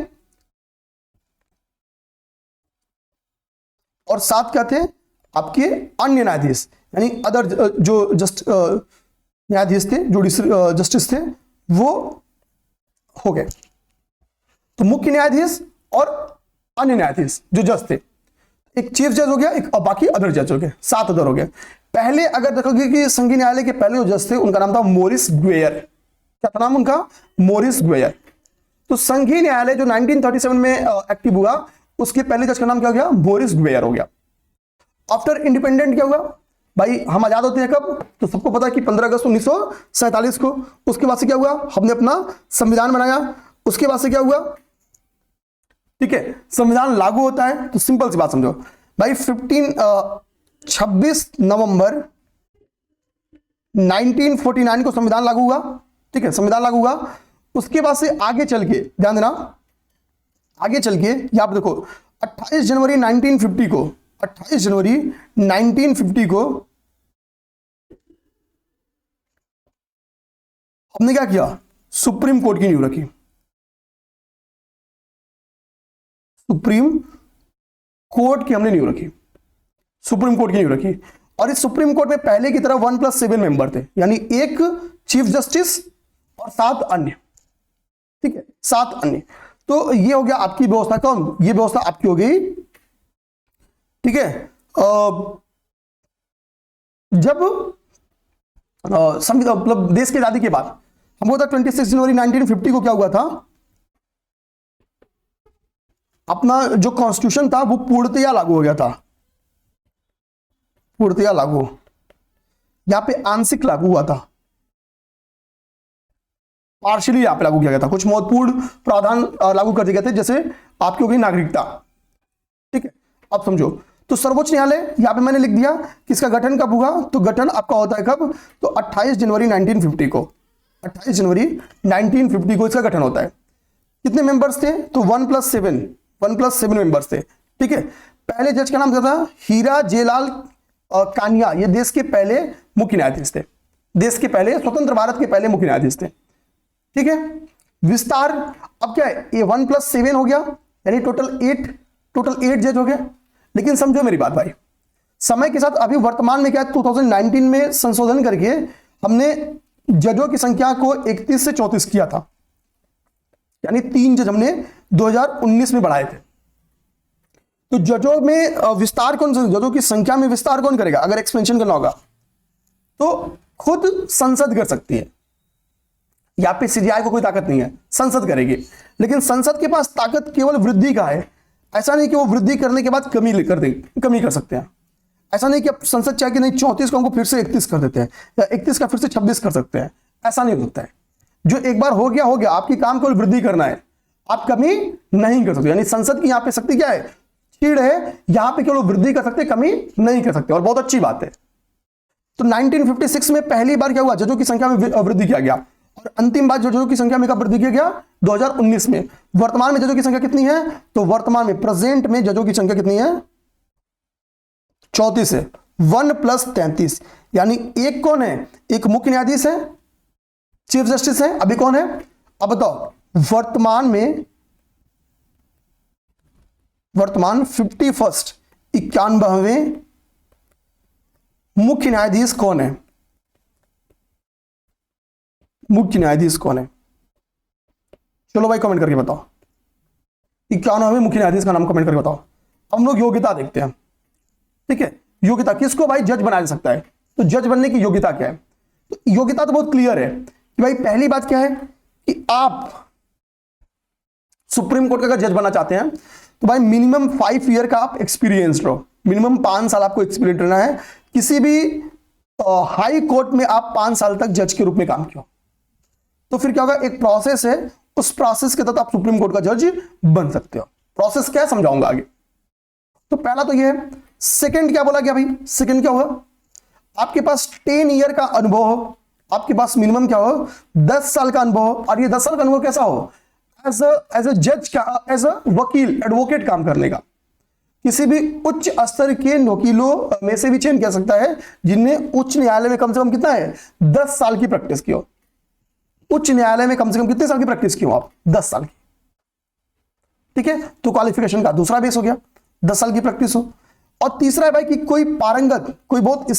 और 7 क्या थे? आपके अन्य न्यायाधीश, यानी अदर जो जस्ट न्यायाधीश थे, जुडिशरी जस्टिस थे, वो हो गए। तो मुख्य न्यायाधीश और अन्य न्यायाधीश जो जज थे, एक चीफ जज हो गया, एक और बाकी अदर जज हो गए, 7 अदर हो गए। पहले अगर देखोगे कि संघीय न्यायालय के पहले जो जज थे उनका नाम था मोरिस ग्वेयर। क्या था नाम उनका? मोरिस ग्वेयर। तो संघीय न्यायालय जो 1937 में एक्टिव हुआ, उसके पहले जज का नाम क्या हो गया? मोरिस ग्वेयर हो गया। आफ्टर इंडिपेंडेंट क्या हुआ भाई? हम आजाद होते हैं कब? तो सबको पता है कि 15 अगस्त 1947 को। उसके बाद से क्या हुआ? हमने अपना संविधान बनाया। उसके बाद से क्या हुआ? ठीक है, संविधान लागू होता है। तो सिंपल सी बात समझो भाई, 26 नवंबर 1949 को संविधान लागू हुआ, ठीक है, संविधान लागू हुआ। उसके बाद से आगे चल के ध्यान देना, आगे चल के यहां पर देखो 28 जनवरी 1950 को, 28 जनवरी 1950 को हमने क्या किया? सुप्रीम कोर्ट की नींव रखी। सुप्रीम कोर्ट की हमने नींव रखी, सुप्रीम कोर्ट की नींव रखी। और इस सुप्रीम कोर्ट में पहले की तरह 1+7 मेंबर थे, यानी एक चीफ जस्टिस और 7 अन्य, ठीक है, 7 अन्य। तो ये हो गया आपकी व्यवस्था। कौन? ये व्यवस्था आपकी हो गई ठीक है। जब मतलब देश की आजादी के बाद हमको था 26 जनवरी 1950 को क्या हुआ था, अपना जो कॉन्स्टिट्यूशन था वो पूर्णतया लागू हो गया था, पूर्णतया लागू, यहां पे आंशिक लागू हुआ था, पार्शियली यहां पे लागू किया गया था, कुछ महत्वपूर्ण प्रावधान लागू कर दिए गए थे, जैसे आपकी हो गई नागरिकता। ठीक है, अब समझो, तो सर्वोच्च न्यायालय यहां पे मैंने लिख दिया कि इसका गठन कब हुआ, तो गठन आपका होता है कब, तो 28 जनवरी 1950 को, 28 जनवरी 1950 को इसका गठन होता है। कितने मेंबर्स थे, तो 1+7 मेंबर्स थे। ठीक है, पहले जज का नाम क्या था, हीरा जेलाल कानिया, ये देश के पहले मुख्य न्यायाधीश थे, देश के पहले, स्वतंत्र भारत के पहले मुख्य न्यायाधीश थे। ठीक है, विस्तार अब क्या है, ये 1+7 हो गया, यानी टोटल 8 जज हो गए। लेकिन समझो मेरी बात भाई, समय के साथ अभी वर्तमान में क्या है, 2019 में संशोधन करके हमने जजों की संख्या को 31 से 34 किया था, यानी 3 जज हमने 2019 में बढ़ाए थे। तो जजों में विस्तार कौन, जजों की संख्या में विस्तार कौन करेगा, अगर एक्सपेंशन करना होगा तो खुद संसद कर सकती है, यहां पे सीजीआई को कोई ताकत नहीं है, संसद करेगी। लेकिन संसद के पास ताकत केवल वृद्धि का है, ऐसा नहीं कि वो वृद्धि करने के बाद कमी कर सकते हैं। ऐसा नहीं कि अब संसद चाहे कि नहीं 34 को हमको फिर से 31 कर देते हैं, या 31 का फिर से 26 कर सकते हैं, ऐसा नहीं हो सकता है। जो एक बार हो गया, आपकी काम केवल वृद्धि करना है, आप कमी नहीं कर सकते। यानी संसद की यहां पे शक्ति क्या है, छीड़ है, यहां पे केवल वृद्धि कर सकते, कमी नहीं कर सकते, और बहुत अच्छी बात है। तो 1956 में पहली बार क्या हुआ, जजों की संख्या में वृद्धि किया गया, और अंतिम बार जजों की संख्या में कब वृद्धि किया गया, 2019 में। वर्तमान में जजों की संख्या कितनी है, तो वर्तमान में प्रेजेंट में जजों की संख्या कितनी है, 34 है, 1+33, यानी एक कौन है, एक मुख्य न्यायाधीश है, चीफ जस्टिस है, अभी कौन है, अब बताओ वर्तमान 91वें मुख्य न्यायाधीश कौन है, मुख्य न्यायाधीश कौन है, चलो भाई कमेंट करके बताओ, 91वें मुख्य न्यायाधीश का नाम कमेंट करके बताओ। हम लोग योग्यता देखते हैं। ठीक है, योग्यता किसको भाई जज बनाया जा सकता है, तो जज बनने की योग्यता क्या है, तो योग्यता तो बहुत क्लियर है कि भाई पहली बात क्या है कि आप सुप्रीम कोर्ट का अगर जज बनना चाहते हैं तो भाई मिनिमम 5 ईयर का आप एक्सपीरियंस रहो, मिनिमम 5 साल आपको एक्सपीरियंस रहना है। किसी भी हाई कोर्ट में आप 5 साल तक जज के रूप में काम किया, तो फिर क्या होगा, एक प्रोसेस है, उस प्रोसेस के तहत आप सुप्रीम कोर्ट का जज बन सकते हो। प्रोसेस क्या है समझाऊंगा आगे। तो पहला तो ये है। सेकंड क्या बोला गया भाई, सेकंड क्या होगा, आपके पास 10 ईयर का अनुभव हो, आपके पास मिनिमम क्या हो, 10 साल का अनुभव हो, और ये 10 साल का अनुभव कैसा हो, एज अ जज का, एज अ वकील, एडवोकेट काम करने का। किसी भी उच्च स्तर के वकीलों में से भी चयन किया सकता है जिनने उच्च न्यायालय में कम से कम कितना है, 10 साल की प्रैक्टिस की हो। उच्च न्यायालय में कम से कम कितने साल की प्रैक्टिस की हो आप, 10 साल की। ठीक है, तो क्वालिफिकेशन का दूसरा बेस हो गया, 10 साल की प्रैक्टिस हो। और तीसरा है भाई कि कोई पारंगत, कोई बहुत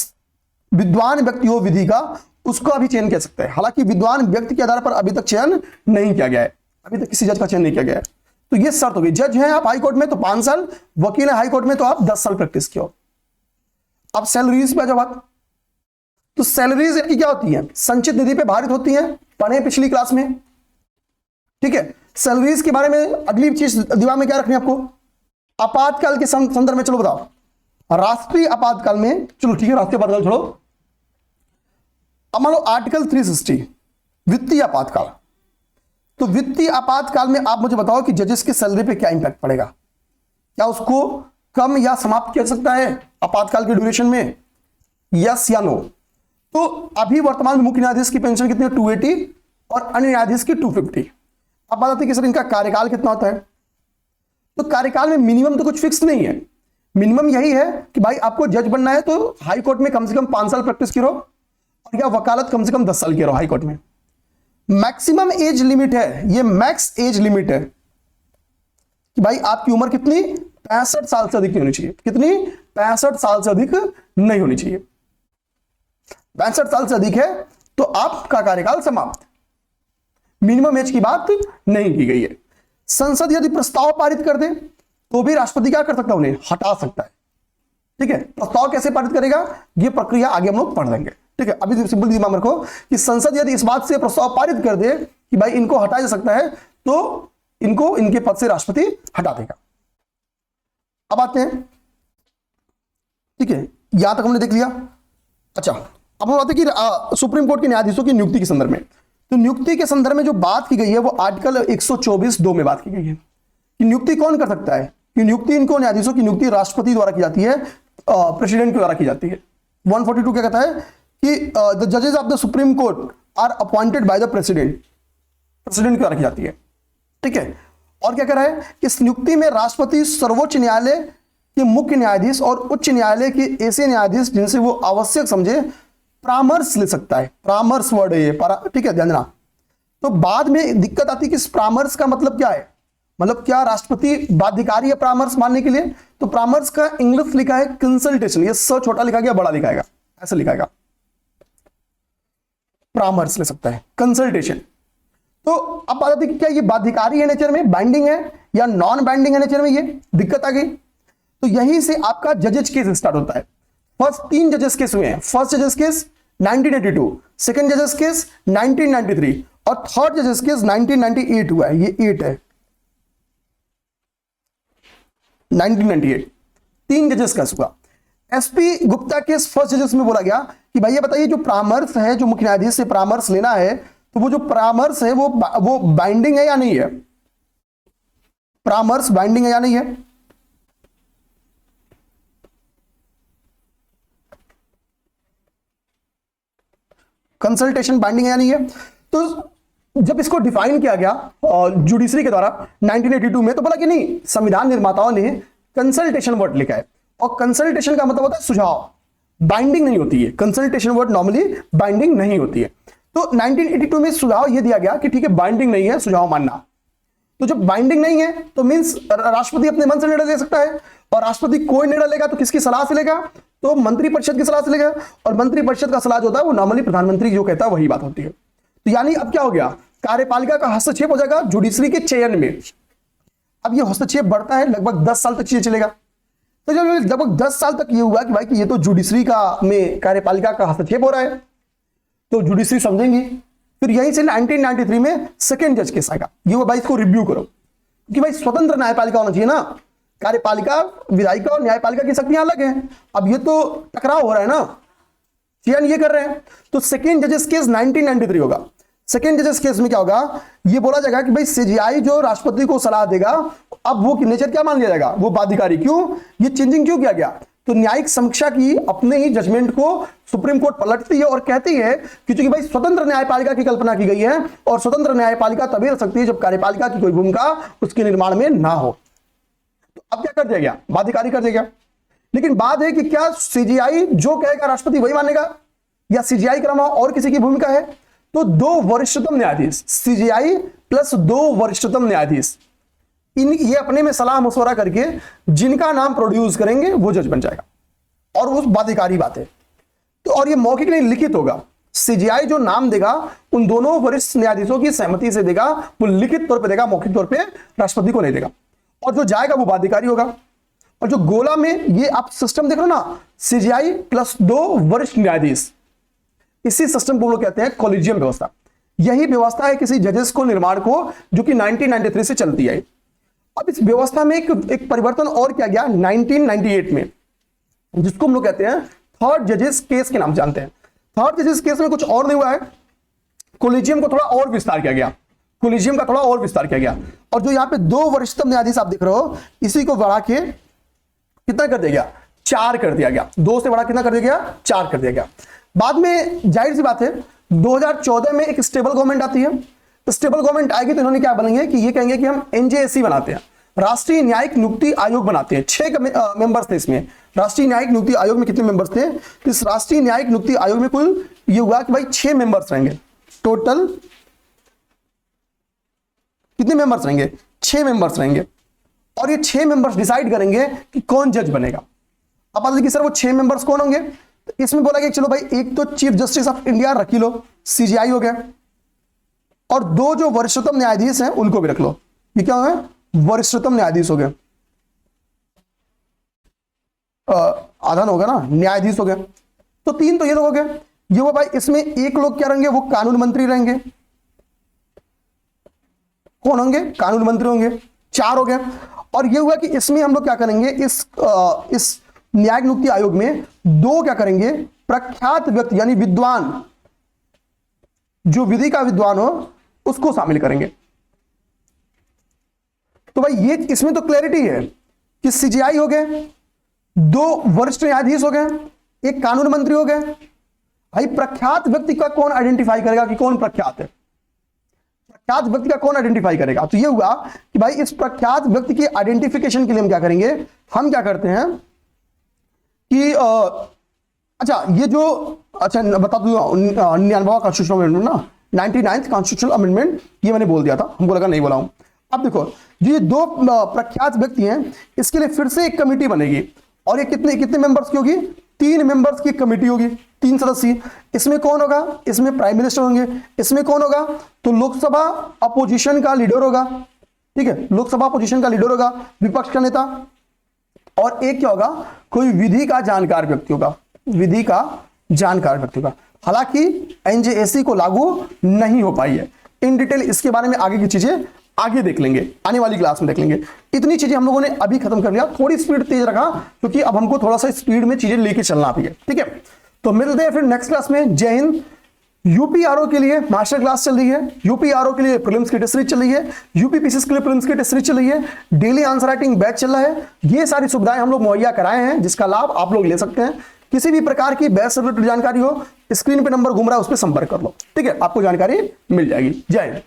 विद्वान व्यक्ति हो विधि का, उसको अभी चयन किया सकता है। हालांकि विद्वान व्यक्ति के आधार पर अभी तक चयन नहीं किया गया है, अभी तक किसी जज का चयन नहीं किया गया है। तो ये शर्त हो गई, जज हैं आप हाई कोर्ट में तो 5 साल, वकील है हाई कोर्ट में तो आप 10 साल प्रैक्टिस किया हो। अब सैलरीज पे जब बात, तो सैलरीज इनकी क्या होती है, संचित निधि पे भारित होती है, पढ़े पिछली क्लास में। ठीक है, सैलरीज के बारे में अगली चीज दिमाग में क्या रखनी है आपको, आपातकाल के संदर्भ में। चलो बताओ, राष्ट्रीय आपातकाल में, चलो ठीक है राष्ट्रीय आपातकाल छोड़ो, अब मान लो आर्टिकल 360 वित्तीय आपातकाल। तो वित्तीय आपातकाल में आप मुझे बताओ कि जजेस की सैलरी पे क्या इंपैक्ट पड़ेगा, क्या उसको कम या समाप्त किया जा सकता है आपातकाल के ड्यूरेशन में, यस या नो। तो अभी वर्तमान में मुख्य न्यायाधीश की पेंशन कितनी है, 280, और अन्य न्यायाधीश की 250। अब बात आती है कि सर इनका कार्यकाल कितना होता है, तो कार्यकाल में मिनिमम तो कुछ फिक्स नहीं है। मिनिमम यही है कि भाई आपको जज बनना है तो हाई कोर्ट में कम से कम 5 साल प्रैक्टिस करो, और या वकालत कम से कम 10 साल की रहो हाई कोर्ट में। मैक्सिमम एज लिमिट है, ये मैक्स एज लिमिट है कि भाई आपकी उम्र कितनी, 65 साल से अधिक नहीं होनी चाहिए। कितनी, 65 साल से अधिक नहीं होनी चाहिए। 65 साल से अधिक है तो आपका कार्यकाल समाप्त। मिनिमम एज की बात नहीं की गई है। संसद यदि प्रस्ताव पारित कर दे तो भी राष्ट्रपति क्या कर सकता है, उन्हें हटा सकता है। ठीक है, प्रस्ताव कैसे पारित करेगा, ये प्रक्रिया आगे हम लोग पढ़ लेंगे। ठीक है, अभी सिंपल दिमाग में रखो कि संसद यदि इस बात से प्रस्ताव पारित कर दे कि भाई इनको हटाया जा सकता है, तो इनको इनके पद से राष्ट्रपति हटा देगा। अब आते हैं, ठीक है, यहां तक हमने देख लिया। अच्छा, अब हम आते हैं कि सुप्रीम कोर्ट के न्यायाधीशों की नियुक्ति के संदर्भ में। तो नियुक्ति के संदर्भ में जो बात की गई है वो आर्टिकल 124(2) में बात की गई है कि नियुक्ति कौन कर सकता है, कि नियुक्ति इनको न्यायाधीशों की नियुक्ति राष्ट्रपति द्वारा की जाती है, प्रेसिडेंट के द्वारा की जाती है। 142 क्या कहता है कि द जजेस of the supreme court are appointed by the president, president के द्वारा की जाती है। ठीक है, और क्या कह रहा है, इस नियुक्ति में राष्ट्रपति सर्वोच्च न्यायालय के मुख्य न्यायाधीश और उच्च न्यायालय के ऐसे न्यायाधीश जिनसे वो आवश्यक समझे परामर्श ले सकता है। परामर्श वर्ड है ये, ठीक है, ध्यान देना। तो बाद में दिक्कत आती है कि इस परामर्श का मतलब क्या है, मतलब क्या राष्ट्रपति बाध्यकारी है परामर्श मानने के लिए। तो परामर्श का इंग्लिश लिखा है कंसल्टेशन, ये स छोटा लिखा गया बड़ा लिखाएगा, ऐसे लिखाएगा, परामर्श ले सकता है, कंसल्टेशन। तो अब बात आती है कि क्या ये बाध्यकारी है नेचर में, बाइंडिंग है या नॉन बाइंडिंग है नेचर में, ये दिक्कत आ गई। तो यहीं से आपका जजेस केस स्टार्ट होता है। फर्स्ट 3 जजेस केस हुए हैं। फर्स्ट जजेस केस 1982, सेकंड जजेस केस 1993 और थर्ड जजेस केस 1998 हुआ है, ये 8 है, 1998 3 जजेस का हुआ। एसपी गुप्ता केस फर्स्ट जजेस में बोला गया कि भाई ये बताइए जो परामर्श है, जो मुख्य न्यायाधीश से परामर्श लेना है, तो वो जो परामर्श है वो बाइंडिंग है या नहीं है, परामर्श बाइंडिंग है या नहीं है। कंसल्टेशन बाइंडिंग है या नहीं है। तो जब इसको डिफाइन किया गया जुडिशरी के द्वारा 1982 में, तो बोला कि नहीं, संविधान निर्माताओं ने कंसल्टेशन वर्ड लिखा है, और कंसल्टेशन का मतलब होता है सुझाव, बाइंडिंग नहीं होती है। कंसल्टेशन वर्ड नॉर्मली बाइंडिंग नहीं होती है। तो 1982 में सुझाव यह दिया गया कि ठीक है बाइंडिंग नहीं है, सुझाव मानना। तो जब बाइंडिंग नहीं है तो मींस राष्ट्रपति अपने मन से निर्णय ले सकता है, और राष्ट्रपति कोई निर्णय लेगा तो किसकी सलाह से लेगा, तो मंत्रिपरिषद की सलाह से लेगा, और मंत्रिपरिषद का सलाह जो होता है वो नॉर्मली प्रधानमंत्री जो कहता है वही बात होती है। तो यानी अब क्या हो गया, कार्यपालिका का हस्तक्षेप हो जाएगा जुडिशरी के चयन में। अब ये हस्तक्षेप बढ़ता है, लगभग 10 साल तक चीजें चलेगा। तो जब लगभग 10 साल तक ये हुआ कि भाई कि ये तो जुडिशरी का में कार्यपालिका का हस्तक्षेप हो रहा है, तो जुडिशरी समझेंगी। फिर यहीं से 1993 में सेकेंड जज केस आएगा, ये वो भाई इसको रिव्यू करो कि भाई स्वतंत्र न्यायपालिका होना चाहिए ना, कार्यपालिका, विधायिका और न्यायपालिका की शक्तियां अलग हैं। अब ये तो टकराव हो रहा है ना, चयन ये कर रहे हैं। तो सेकेंड जजेस केस 1993 होगा। सेकेंड जजेस केस में क्या होगा, ये बोला जाएगा कि भाई सीजीआई जो राष्ट्रपति को सलाह देगा, अब वो नेचर क्या मान लिया जाएगा, वो बाध्यकारी। क्यों ये चेंजिंग क्यों किया गया, तो न्यायिक समीक्षा की अपने ही जजमेंट को सुप्रीम कोर्ट पलटती है और कहती है कि चूंकि भाई स्वतंत्र न्यायपालिका की कल्पना की गई है, और स्वतंत्र न्यायपालिका तभी रह सकती है जब कार्यपालिका की कोई भूमिका उसके निर्माण में ना हो। तो अब क्या कर दिया गया, बाध्यकारी कर दिया गया। लेकिन बात है कि क्या सीजीआई जो कहेगा राष्ट्रपति वही मानेगा, या सीजीआई के अलावा और किसी की भूमिका है। तो 2 वरिष्ठतम न्यायाधीश, सीजीआई प्लस 2 वरिष्ठतम न्यायाधीश, ये अपने में सलाह मशवरा करके जिनका नाम प्रोड्यूस करेंगे वो जज बन जाएगा, और वो बाध्यकारी बात है। तो और ये मौखिक नहीं लिखित होगा। सीजीआई जो नाम देगा उन दोनों वरिष्ठ न्यायाधीशों की सहमति से देगा, वो लिखित तौर पे देगा, मौखिक तौर पे राष्ट्रपति को नहीं देगा, और जो जाएगा वो बाध्यकारी होगा। और जो गोला में ये आप सिस्टम देख रहे हो ना, सीजीआई प्लस 2 वरिष्ठ न्यायाधीश, इसी सिस्टम को लोग कहते हैं कॉलेजियम व्यवस्था। यही व्यवस्था है किसी जजेस को निर्माण को, जो कि 1993 से चलती है। अब इस व्यवस्था में एक परिवर्तन और किया गया 1998 में, जिसको हम लोग कहते हैं थर्ड जजेस केस के नाम जानते हैं। थर्ड जजेस केस में कुछ और नहीं हुआ है, कोलिजियम को थोड़ा और विस्तार किया गया, कोलिजियम का थोड़ा और विस्तार किया गया। और जो यहाँ पे 2 वरिष्ठतम न्यायाधीश आप देख रहे हो, इसी को बढ़ा के कितना कर दिया गया, 4 कर दिया गया। 2 से बढ़ा कितना कर दिया गया, 4 कर दिया गया। बाद में जाहिर सी बात है 2014 में एक स्टेबल गवर्नमेंट आती है। स्टेबल गवर्नमेंट आएगी तो इन्होंने क्या बनेंगे कि ये कहेंगे कि हम एनजेएससी बनाते हैं, राष्ट्रीय न्यायिक नियुक्ति आयोग बनाते हैं। 6 मेंबर्स थे इसमें। राष्ट्रीय न्यायिक नियुक्ति आयोग में कितने मेंबर्स थे, तो इस राष्ट्रीय न्यायिक नियुक्ति आयोग में कुल ये हुआ कि भाई 6 मेंबर्स रहेंगे। टोटल कितने मेंबर्स रहेंगे, 6 मेंबर्स रहेंगे। और ये 6 मेंबर्स डिसाइड करेंगे कि कौन जज बनेगा। अब बात है सर वो 6 मेंबर्स कौन होंगे, तो इसमें बोला गया चलो भाई एक तो चीफ जस्टिस ऑफ इंडिया रख ही लो, सीजीआई हो गया, और 2 जो वरिष्ठतम न्यायाधीश हैं उनको भी रख लो। ये क्या है, वरिष्ठतम न्यायाधीश हो गए। आधान होगा ना, न्यायाधीश हो गए, तो 3 तो ये लोग हो गए। ये वो भाई, इसमें एक लोग क्या रहेंगे, वो कानून मंत्री रहेंगे। कौन होंगे? कानून मंत्री होंगे। 4 हो गए। और ये हुआ कि इसमें हम लोग क्या करेंगे, इस न्यायिक नियुक्ति आयोग में 2 क्या करेंगे, प्रख्यात व्यक्ति यानी विद्वान, जो विधि का विद्वान हो उसको शामिल करेंगे। तो भाई ये इसमें तो क्लैरिटी है कि सीजीआई हो गए, 2 वरिष्ठ न्यायाधीश हो गए, 1 कानून मंत्री हो गए। भाई प्रख्यात व्यक्ति का कौन आइडेंटिफाई करेगा कि कौन प्रख्यात है? प्रख्यात व्यक्ति का कौन आइडेंटिफाई करेगा? तो ये हुआ कि भाई इस प्रख्यात व्यक्ति की आइडेंटिफिकेशन के लिए हम क्या करेंगे, हम क्या करते हैं कि अच्छा ये जो, अच्छा बता दूं, 99वां कॉन्स्टिट्यूशनल अमेंडमेंट ना, 99th कॉन्स्टिट्यूशनल अमेंडमेंट, ये मैंने बोल दिया था, हमको लगा नहीं बोला हूं। अब देखो, ये 2 प्रख्यात व्यक्ति हैं, इसके लिए फिर से एक कमेटी बनेगी, और ये कितने कितने मेंबर्स की होगी? 3 मेंबर्स की कमेटी होगी, 3 सदस्यीय। इसमें कौन होगा? इसमें प्राइम मिनिस्टर होंगे। इसमें कौन होगा? तो लोकसभा अपोजिशन का लीडर होगा, ठीक है, लोकसभा अपोजिशन का लीडर होगा, विपक्ष का नेता। और एक क्या होगा, कोई विधि का जानकार व्यक्ति होगा, विधि का जानकार व्यक्ति होगा। हालांकि एनजेएसी को लागू नहीं हो पाई है। इन डिटेल इसके बारे में आगे की चीजें आगे देख लेंगे, आने वाली क्लास में देख लेंगे। इतनी चीजें हम लोगों ने अभी खत्म कर लिया, थोड़ी स्पीड तेज रखा क्योंकि अब हमको थोड़ा सा स्पीड में चीजें लेके चलना भी है, ठीक है। तो मिलते हैं फिर नेक्स्ट क्लास में। जय हिंद। यूपीआरओ के लिए मास्टर क्लास चल रही है, यूपीआरओ के लिए प्रीलिम्स की टेस्ट सीरीज चल रही है, यूपीपीसीएस के लिए प्रीलिम्स की टेस्ट सीरीज चल रही है, डेली आंसर राइटिंग बैच चल रहा है। ये सारी सुविधाएं हम लोग मुहैया कराए हैं, जिसका लाभ आप लोग ले सकते हैं। किसी भी प्रकार की बैच से रिलेटेड जानकारी हो, स्क्रीन पे नंबर घूम रहा है, उस पर संपर्क कर लो, ठीक है, आपको जानकारी मिल जाएगी। जय हिंद।